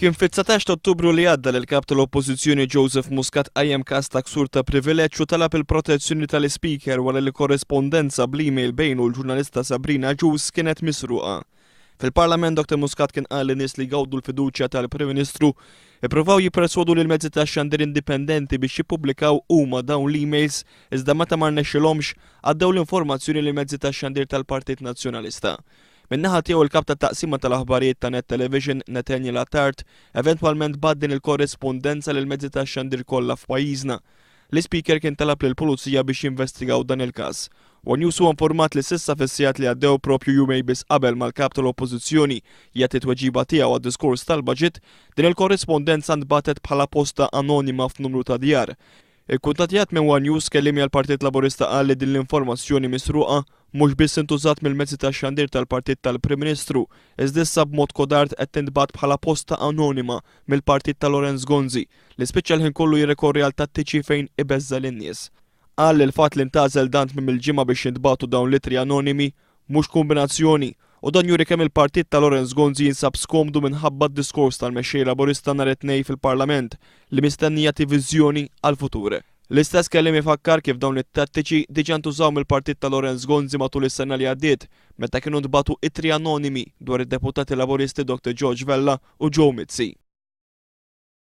Kien fit-19 ta' Ottubru li għadda li l-kap tal-Oppożizzjoni Joseph Muscat qajjem każ ta' ksur ta' privileġġ u talab il-protezzjoni tal-Speaker wara li korrespondenza bl-email bejnu l-ġurnalista Sabrina Jus kienet misruqa. Fil-Parlament Dr. Muscat kien qal li nies li jgawdu l-fiduċja tal-Prim Ministru ippruvaw jipperswodu lil mezzi tax-xandir indipendenti biex jippubblikaw huma dawn l-emails iżda meta ma rnexxilhomx għaddew l-informazzjoni lil mezzi tax-xandir tal-Partit Nazzjonalista. Min-naħa tiegħu il-kap tat-taqsima tal-aħbarijiet ta' Net Television Nathaniel Attard eventwalment baddin il-korrespondenza lil mezzi tax-xandir kollha f'pajjiżna. L-Speaker kien talab lill-Pulizija biex jinvestigaw dan il-każ. News huwa informat li s'issa fis-sigħat li għaddew propju jumej biss qabel mal-kap tal-Oppożizzjoni jagħti tweġiba tiegħu għad-diskors tal-Baġit, din il-korrespondenza ntbagħtet bħala posta anonima f'numru ta' djar. Il-kuntattjat minn News kellim għall-Partit Laburista qal li din l-informazzjoni misruqa mhux biss intużat mill-mezzi tax-xandir tal-Partit tal-Prim Ministru, iżda issa b'mod kodart qed tinbagħat bħala posta anonima mill-Partit ta' Lorenz Gonzi li spiċċa l-ħin kollu jirrekorri għal tattiċi fejn ibeżża lin-nies. Qal li l-fatt li ntażel dan minn il-ġimgħa biex jintbagħtu dawn litri anonimi mhux kombinazzjoni u dan juri kemm il-Partit ta' Lorenz Gonzi jinsab skomdu minħabba d-diskors tal-mexxej Laburista nhar it-Tnejn fil-Parlament li mistennija viżjoni għall-futur. L-istess kellim ifakkar kif dawn it-tattiċi diġà ntużaw mill-Partit ta' Lorenz Gonzi matul is-sena li għaddiet meta kienu ntbagħtu ittri anonimi dwar id-deputati Laburisti Dr. George Vella u Joe Mizzi.